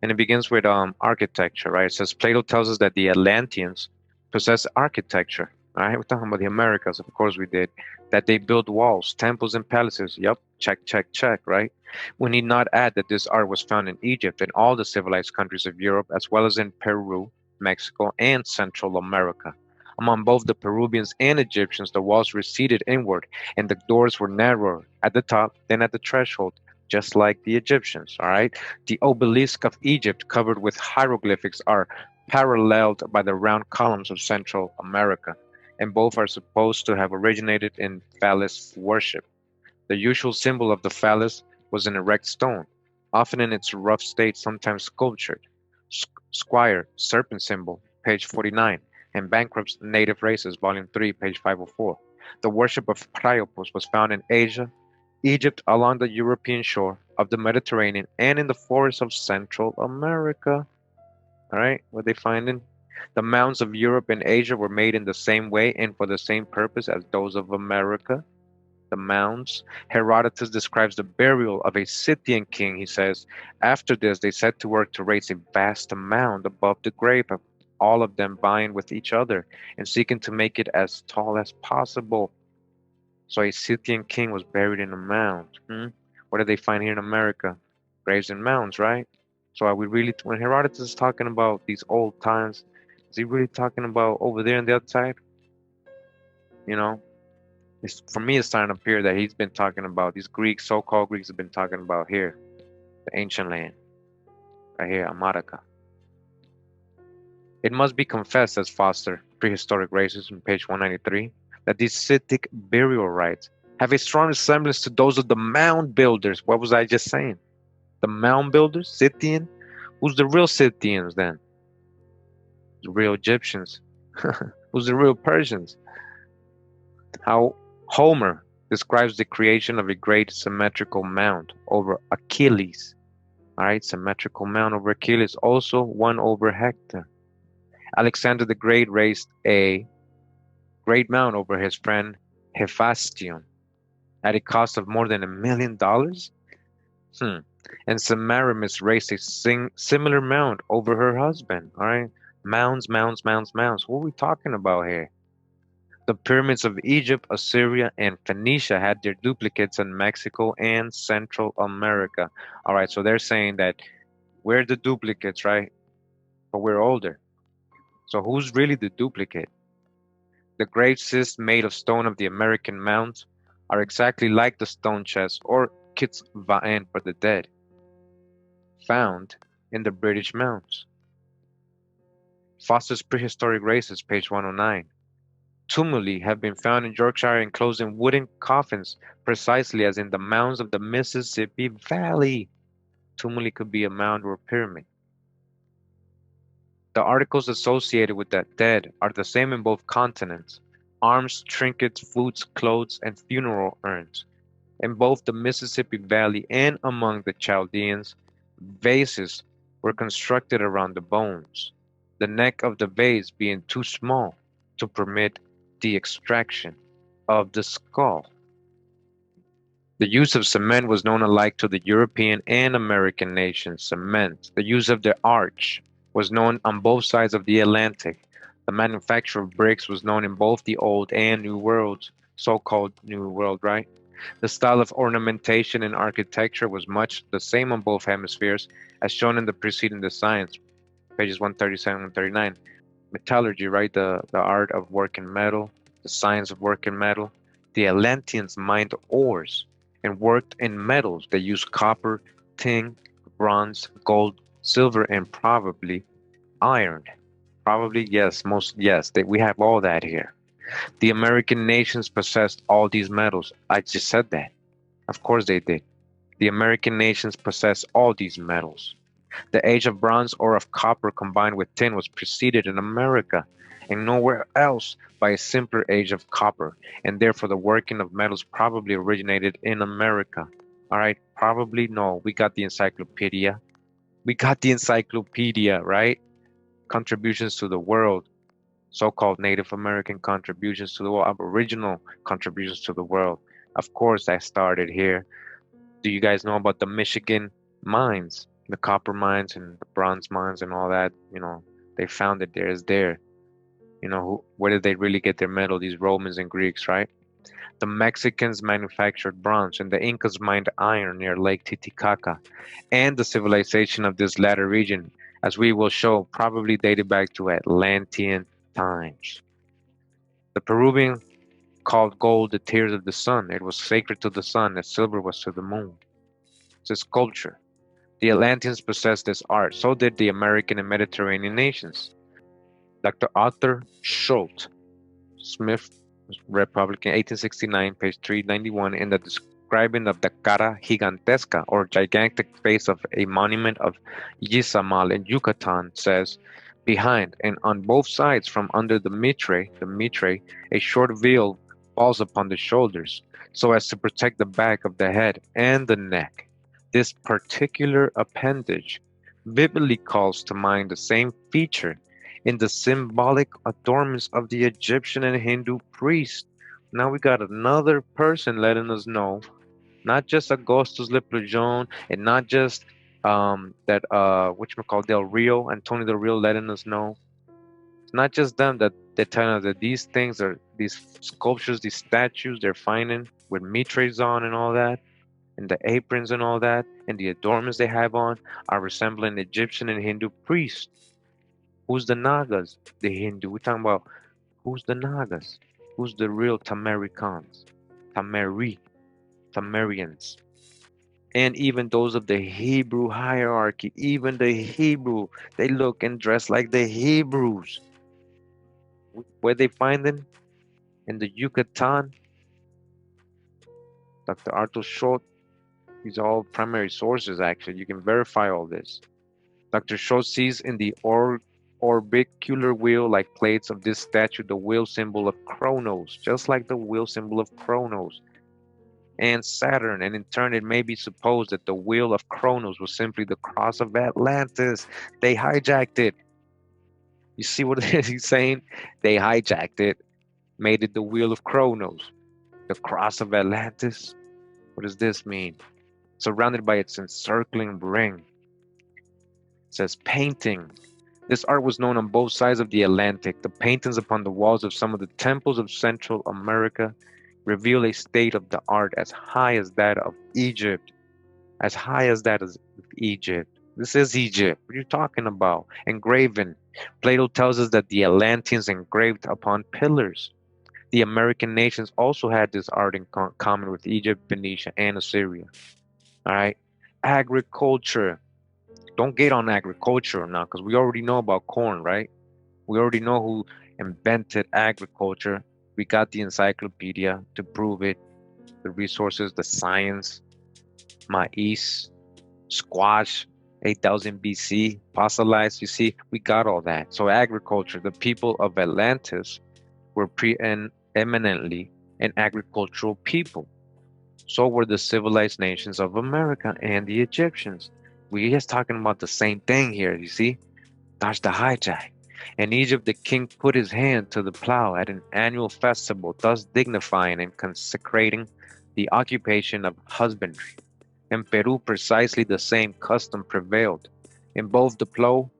And it begins with architecture, right? It says Plato tells us that the Atlanteans possess architecture. All right, we're talking about the Americas, of course we did. That they built walls, temples, and palaces. Yep, check, check, check, right? We need not add that this art was found in Egypt and all the civilized countries of Europe, as well as in Peru, Mexico, and Central America. Among both the Peruvians and Egyptians, the walls receded inward, and the doors were narrower at the top than at the threshold, just like the Egyptians. All right. The obelisks of Egypt, covered with hieroglyphics, are paralleled by the round columns of Central America, and both are supposed to have originated in phallus worship. The usual symbol of the phallus was an erect stone, often in its rough state, sometimes sculptured. Squire, serpent symbol, page 49, and Bankrupt's Native Races, volume 3, page 504. The worship of Priapus was found in Asia, Egypt, along the European shore of the Mediterranean, and in the forests of Central America. All right, what they finding? The mounds of Europe and Asia were made in the same way and for the same purpose as those of America. The mounds. Herodotus describes the burial of a Scythian king. He says, after this, they set to work to raise a vast mound above the grave, of all of them vying with each other and seeking to make it as tall as possible. So a Scythian king was buried in a mound. What did they find here in America? Graves and mounds, right? So are we really, when Herodotus is talking about these old times, is he really talking about over there on the other side? You know, for me, it's starting to appear that he's been talking about these Greeks, so-called Greeks, have been talking about here, the ancient land, right here, America. It must be confessed, as Foster, Prehistoric Races, on page 193, that these Scythic burial rites have a strong resemblance to those of the mound builders. What was I just saying? The mound builders, Scythian? Who's the real Scythians then? The real Egyptians. Who's the real Persians? How Homer describes the creation of a great symmetrical mound over Achilles. All right, symmetrical mound over Achilles, also one over Hector. Alexander the Great raised a great mound over his friend Hephaestion at a cost of more than $1 million. And Semiramis raised a similar mound over her husband. All right, mounds, mounds, mounds, mounds. What are we talking about here? The pyramids of Egypt, Assyria, and Phoenicia had their duplicates in Mexico and Central America. All right, so they're saying that we're the duplicates, right? But we're older. So who's really the duplicate? The grave cysts made of stone of the American mounds are exactly like the stone chests or kits va'en for the dead found in the British mounds. Foster's Prehistoric Races, page 109. Tumuli have been found in Yorkshire enclosed in wooden coffins, precisely as in the mounds of the Mississippi Valley. Tumuli could be a mound or a pyramid. The articles associated with the dead are the same in both continents: arms, trinkets, flutes, clothes, and funeral urns. In both the Mississippi Valley and among the Chaldeans, vases were constructed around the bones, the neck of the vase being too small to permit the extraction of the skull. The use of cement was known alike to the European and American nations. Cement, the use of the arch, was known on both sides of the Atlantic. The manufacture of bricks was known in both the Old and New Worlds, so-called New World, right? The style of ornamentation and architecture was much the same on both hemispheres, as shown in the preceding designs, pages 137 and 139. Metallurgy, right? The art of working metal, the science of working metal. The Atlanteans mined ores and worked in metals. They used copper, tin, bronze, gold, silver, and probably iron. Probably, yes, we have all that here. The American nations possessed all these metals. I just said that. Of course they did. The American nations possess all these metals. The age of bronze or of copper combined with tin was preceded in America and nowhere else by a simpler age of copper, and therefore the working of metals probably originated in America. All right, probably no. We got the encyclopedia. We got the encyclopedia, right? Contributions to the world. so-called Native American contributions to the world, Aboriginal contributions to the world. Of course, I started here. Do you guys know about the Michigan mines, the copper mines and the bronze mines and all that? They found it there is there. Where did they really get their metal? These Romans and Greeks, right? The Mexicans manufactured bronze, and the Incas mined iron near Lake Titicaca. And the civilization of this latter region, as we will show, probably dated back to Atlantean times. The Peruvian called gold the tears of the sun. It was sacred to the sun as silver was to the moon. It's a sculpture. The Atlanteans possessed this art, so did the American and Mediterranean nations. Dr. Arthur Schultz Smith, Republican, 1869, page 391, in the describing of the cara gigantesca, or gigantic face of a monument of Yizamal in Yucatan, says, behind and on both sides from under the mitre, a short veil falls upon the shoulders, so as to protect the back of the head and the neck. This particular appendage vividly calls to mind the same feature in the symbolic adornments of the Egyptian and Hindu priests. Now we got another person letting us know, not just Augustus Leprejon and not just that whatchamacallit Del Rio, Antonio Del Rio letting us know. It's not just them that they're telling us that these things are these sculptures, these statues they're finding with mitres on and all that, and the aprons and all that, and the adornments they have on are resembling Egyptian and Hindu priests. Who's the Nagas? The Hindu. We're talking about who's the Nagas? Who's the real Tamaricans? Tamari, Tamarians. And even those of the Hebrew hierarchy, even the Hebrew, they look and dress like the Hebrews. Where they find them? In the Yucatan. Dr. Arthur Schultz, these are all primary sources actually. You can verify all this. Dr. Schultz sees in the orbicular wheel-like plates of this statue the wheel symbol of Kronos, just like the wheel symbol of Kronos and Saturn, and in turn it may be supposed that the wheel of Kronos was simply the cross of Atlantis. They hijacked it. You see what he's saying? They hijacked it, made it the wheel of Kronos, the cross of Atlantis. What does this mean? Surrounded by its encircling ring. It says painting. This art was known on both sides of the Atlantic. The paintings upon the walls of some of the temples of Central America reveal a state of the art as high as that of Egypt. As high as that of Egypt. This is Egypt. What are you talking about? Engraven. Plato tells us that the Atlanteans engraved upon pillars. The American nations also had this art in common with Egypt, Phoenicia, and Assyria. All right. Agriculture. Don't get on agriculture now because we already know about corn, right? We already know who invented agriculture. We got the encyclopedia to prove it, the resources, the science, maize, squash, 8000 BC, fossilized. You see, we got all that. So agriculture, the people of Atlantis were preeminently an agricultural people. So were the civilized nations of America and the Egyptians. We're just talking about the same thing here, you see? That's the hijack. In Egypt, the king put his hand to the plow at an annual festival, thus dignifying and consecrating the occupation of husbandry. In Peru, precisely the same custom prevailed. In both the plow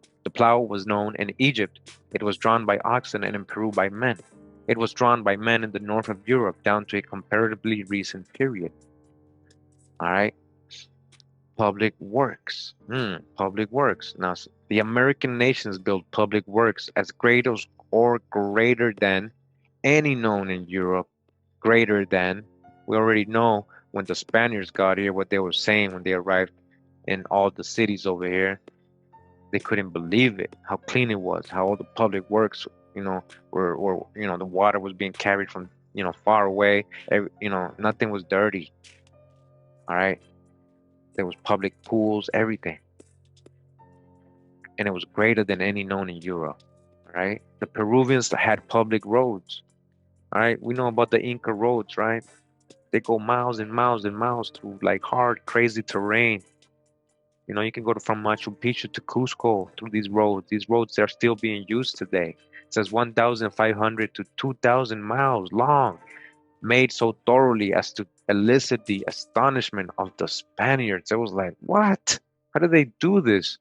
was known in Egypt. It was drawn by oxen, and in Peru by men. It was drawn by men in the north of Europe down to a comparatively recent period. All right. Public works. Public works. Now, the American nations built public works as great as or greater than any known in Europe. Greater than. We already know when the Spaniards got here what they were saying when they arrived in all the cities over here. They couldn't believe it, how clean it was, how all the public works, were the water was being carried from, far away. Nothing was dirty. All right. There was public pools, everything. And it was greater than any known in Europe. All right. The Peruvians had public roads. All right. We know about the Inca roads, right? They go miles and miles and miles through like hard, crazy terrain. You know, you can go from Machu Picchu to Cusco through these roads. These roads are still being used today. It says 1,500 to 2,000 miles long, made so thoroughly as to elicit the astonishment of the Spaniards. It was like, what? How do they do this?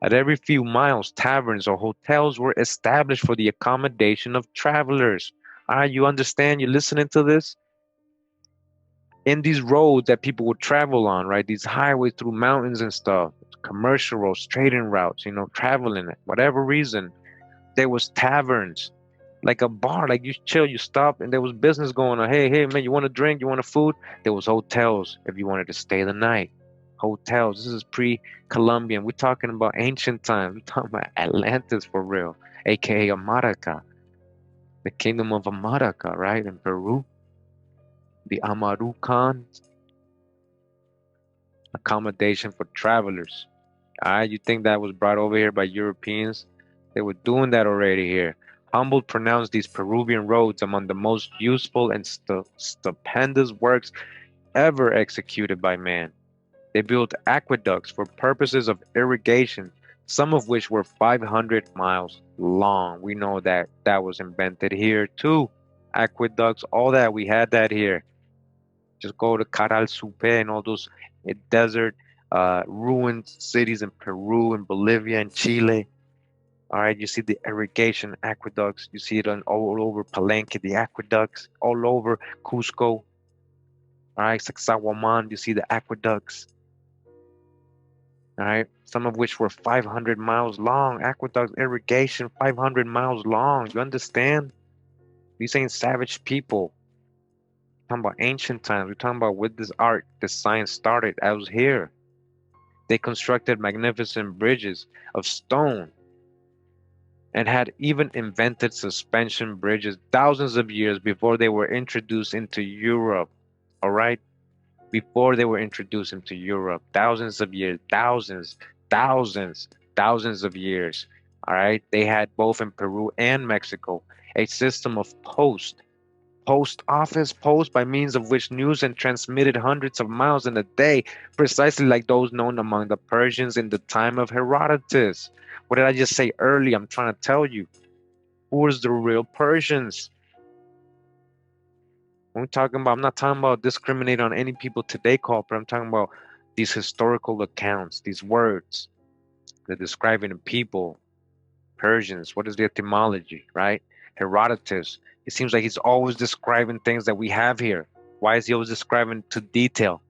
At every few miles, taverns or hotels were established for the accommodation of travelers. Ah, you understand? You're listening to this? In these roads that people would travel on, right? These highways through mountains and stuff, commercial roads, trading routes, you know, traveling, whatever reason, there was taverns, like a bar, like you chill, you stop, and there was business going on. Hey, man, you want a drink? You want a food? There was hotels if you wanted to stay the night. Hotels. This is pre-Columbian. We're talking about ancient times. We're talking about Atlantis for real, aka Amaraca, the kingdom of Amaraca, right, in Peru. The Amaru Khan accommodation for travelers. You think that was brought over here by Europeans? They were doing that already here. Humboldt pronounced these Peruvian roads among the most useful and stupendous works ever executed by man. They built aqueducts for purposes of irrigation, some of which were 500 miles long. We know that that was invented here too. Aqueducts, all that, we had that here. Just go to Caral Supe and all those desert, ruined cities in Peru and Bolivia and Chile. All right, you see the irrigation aqueducts. You see it on all over Palenque, the aqueducts, all over Cusco. All right, Sacsayhuaman, you see the aqueducts. All right, some of which were 500 miles long. Aqueducts, irrigation, 500 miles long. You understand? These ain't savage people. We're talking about ancient times. We're talking about with this art, this science started. I was here. They constructed magnificent bridges of stone and had even invented suspension bridges thousands of years before they were introduced into Europe. All right? Before they were introduced into Europe, thousands of years, thousands of years. All right? They had both in Peru and Mexico a system of post office post by means of which news and transmitted hundreds of miles in a day, precisely like those known among the Persians in the time of Herodotus. What did I just say earlier? I'm trying to tell you. Who was the real Persians? When we're talking about, I'm not talking about discriminating on any people today, call, but I'm talking about these historical accounts, these words. They're describing the people, Persians. What is the etymology, right? Herodotus. It seems like he's always describing things that we have here. Why is he always describing to detail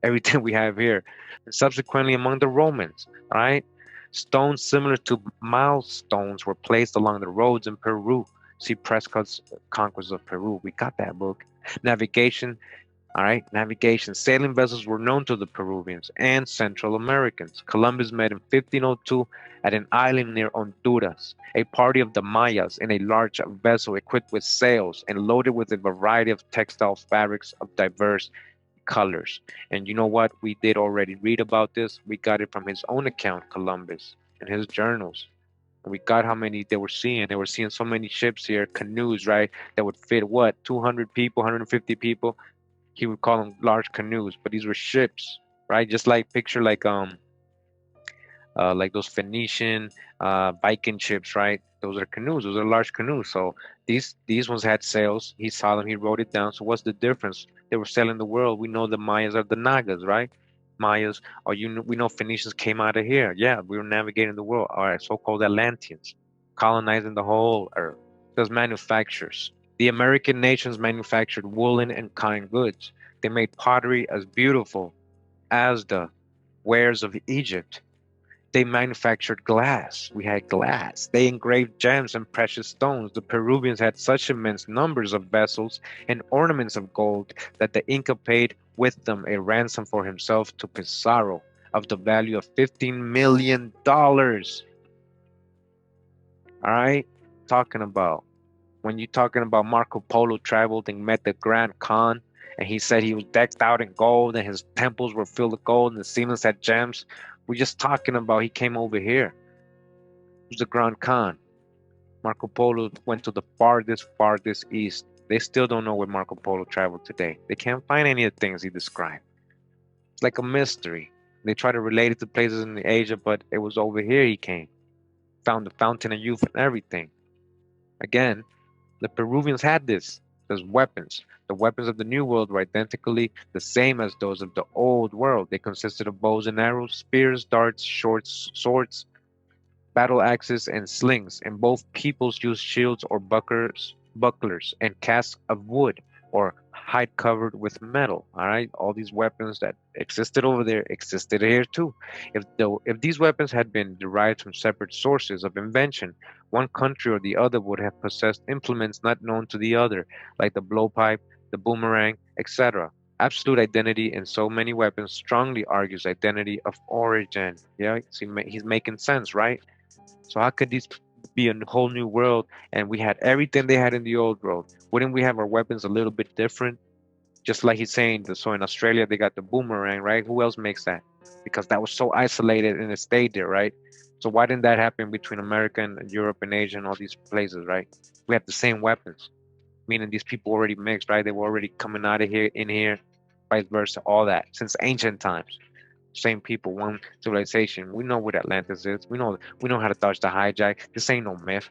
everything we have here? And subsequently, among the Romans, right? Stones similar to milestones were placed along the roads in Peru. See Prescott's Conquest of Peru. We got that book. Navigation, all right, navigation. Sailing vessels were known to the Peruvians and Central Americans. Columbus met in 1502 at an island near Honduras. A party of the Mayas in a large vessel equipped with sails and loaded with a variety of textile fabrics of diverse colors. And you know what? We did already read about this. We got it from his own account, Columbus, in his journals. And we got how many they were seeing. They were seeing so many ships here, canoes, right? That would fit what? 200 people, 150 people. He would call them large canoes, but these were ships, right? Just like picture like those Phoenician Viking ships, right? Those are canoes. Those are large canoes. So these ones had sails. He saw them. He wrote it down. So what's the difference? They were sailing the world. We know the Mayas are the Nagas, right? Mayas, or we know Phoenicians came out of here. Yeah, we were navigating the world. All right, so-called Atlanteans, colonizing the whole earth. Those manufacturers. The American nations manufactured woolen and cotton goods. They made pottery as beautiful as the wares of Egypt. They manufactured glass. We had glass. They engraved gems and precious stones. The Peruvians had such immense numbers of vessels and ornaments of gold that the Inca paid with them a ransom for himself to Pizarro of the value of $15 million. All right? Talking about when you're talking about Marco Polo traveled and met the Grand Khan, and he said he was decked out in gold and his temples were filled with gold and the ceilings had gems. We're just talking about he came over here. Who's the Grand Khan? Marco Polo went to the farthest east. They still don't know where Marco Polo traveled today. They can't find any of the things he described. It's like a mystery. They try to relate it to places in Asia, but it was over here he came, found the fountain of youth and everything. Again, the Peruvians had this as weapons. The weapons of the New World were identically the same as those of the Old World. They consisted of bows and arrows, spears, darts, short swords, battle axes, and slings, and both peoples used shields or bucklers, and casques of wood or hide covered with metal. All right, all these weapons that existed over there existed here too. If these weapons had been derived from separate sources of invention, one country or the other would have possessed implements not known to the other, like the blowpipe, the boomerang, etc. Absolute identity in so many weapons strongly argues identity of origin. Yeah, see, he's making sense, right? So how could these be a whole new world and we had everything they had in the old world? Wouldn't we have our weapons a little bit different? Just like he's saying, so in Australia they got the boomerang, right? Who else makes that? Because that was so isolated and it stayed there, right? So why didn't that happen between America and Europe and Asia and all these places, right? We have the same weapons, meaning these people already mixed, right? They were already coming out of here, in here, vice versa, all that since ancient times. Same people, one civilization. We know what Atlantis is. We know how to dodge the hijack. This ain't no myth.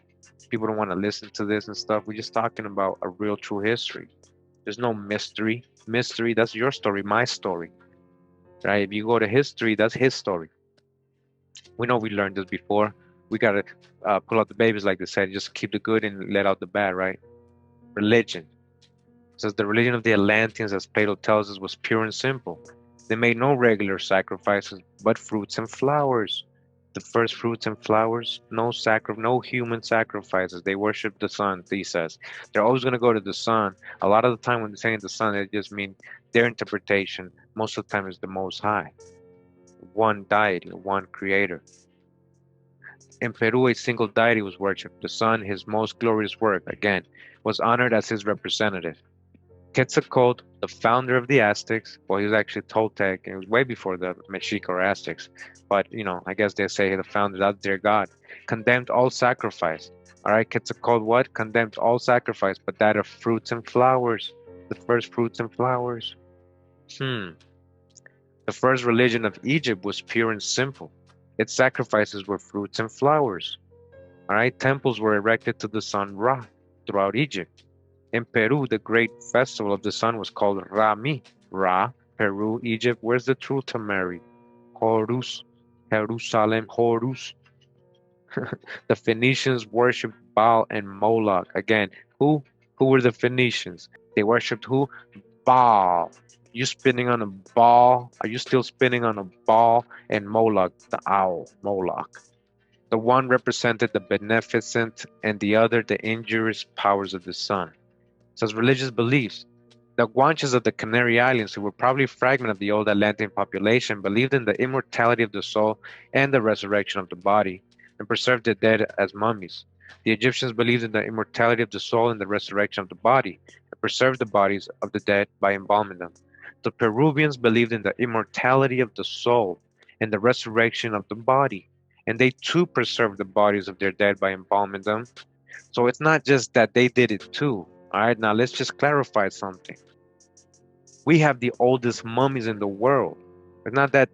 People don't want to listen to this and stuff. We're just talking about a real true history. There's no mystery. Mystery, that's your story, my story. Right? If you go to history, that's his story. We know we learned this before. We gotta pull out the babies, like they said, just keep the good and let out the bad, right? Religion. It says the religion of the Atlanteans, as Plato tells us, was pure and simple. They made no regular sacrifices, but fruits and flowers. The first fruits and flowers, no human sacrifices. They worship the sun, he says. They're always going to go to the sun. A lot of the time when they're saying the sun, they just mean their interpretation. Most of the time is the Most High, one deity, one creator. In Peru, a single deity was worshipped. The sun, his most glorious work, again, was honored as his representative. Quetzalcoatl, the founder of the Aztecs, well, he was actually Toltec, and it was way before the Mexica or Aztecs, but I guess they say the founder, that's their god, condemned all sacrifice. All right, Quetzalcoatl what? Condemned all sacrifice, but that of fruits and flowers, the first fruits and flowers. The first religion of Egypt was pure and simple. Its sacrifices were fruits and flowers. All right, temples were erected to the sun Ra throughout Egypt. In Peru, the great festival of the sun was called Rami. Ra, Peru, Egypt. Where's the truth to Mary? Horus, Jerusalem, Horus. The Phoenicians worshipped Baal and Moloch. Again, who? Who were the Phoenicians? They worshipped who? Baal. You spinning on a ball? Are you still spinning on a ball? And Moloch, the owl, Moloch. The one represented the beneficent and the other the injurious powers of the sun. Says religious beliefs. The Guanches of the Canary Islands, who were probably a fragment of the old Atlantean population, believed in the immortality of the soul and the resurrection of the body, and preserved the dead as mummies. The Egyptians believed in the immortality of the soul and the resurrection of the body, and preserved the bodies of the dead by embalming them. The Peruvians believed in the immortality of the soul and the resurrection of the body, and they too preserved the bodies of their dead by embalming them. So it's not just that they did it too. All right, now let's just clarify something. We have the oldest mummies in the world. It's not that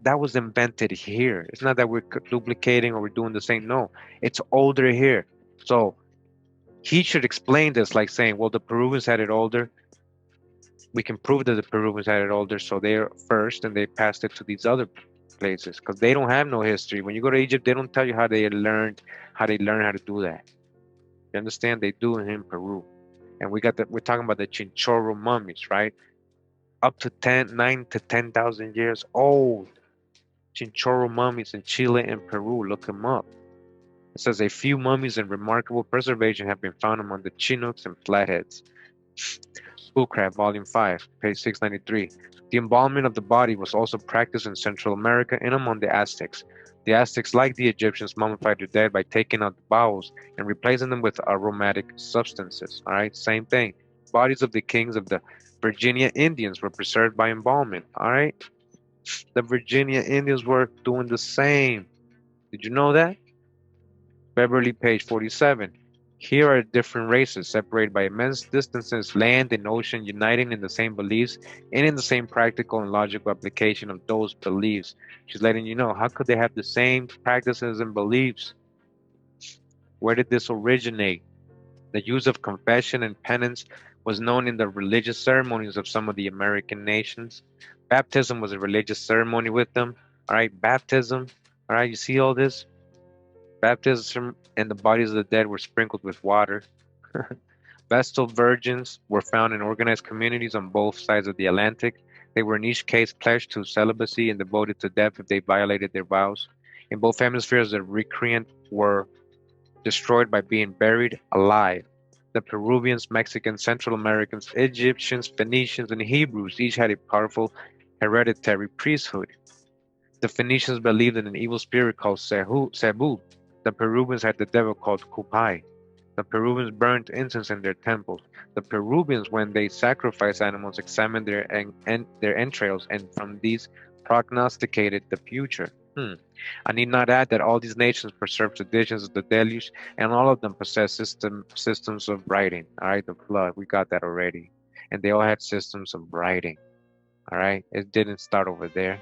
that was invented here. It's not that we're duplicating or we're doing the same. No, it's older here. So he should explain this, like saying, well, the Peruvians had it older. We can prove that the Peruvians had it older, so they're first and they passed it to these other places because they don't have no history. When you go to Egypt, they don't tell you how they learned how to do that. You understand? They do it in Peru. And we're talking about the Chinchorro mummies, right? Up to 9 to 10,000 years old. Chinchorro mummies in Chile and Peru. Look them up. It says a few mummies in remarkable preservation have been found among the Chinooks and Flatheads. Schoolcraft, Volume 5, page 693. The embalming of the body was also practiced in Central America and among the Aztecs. The Aztecs, like the Egyptians, mummified their dead by taking out the bowels and replacing them with aromatic substances. All right, same thing. Bodies of the kings of the Virginia Indians were preserved by embalming. All right, the Virginia Indians were doing the same. Did you know that? Beverly, page 47. Here are different races, separated by immense distances, land and ocean, uniting in the same beliefs and in the same practical and logical application of those beliefs. She's letting you know, how could they have the same practices and beliefs? Where did this originate? The use of confession and penance was known in the religious ceremonies of some of the American nations. Baptism was a religious ceremony with them. All right, baptism. All right, you see all this? Baptism and the bodies of the dead were sprinkled with water. Vestal virgins were found in organized communities on both sides of the Atlantic. They were in each case pledged to celibacy and devoted to death if they violated their vows. In both hemispheres, the recreant were destroyed by being buried alive. The Peruvians, Mexicans, Central Americans, Egyptians, Phoenicians, and Hebrews each had a powerful hereditary priesthood. The Phoenicians believed in an evil spirit called Cebu. The Peruvians had the devil called Kupai. The Peruvians burned incense in their temples. The Peruvians, when they sacrificed animals, examined their entrails, and from these prognosticated the future. I need not add that all these nations preserved traditions of the deluge, and all of them possessed systems of writing. All right, the flood, we got that already, and they all had systems of writing. All right, it didn't start over there.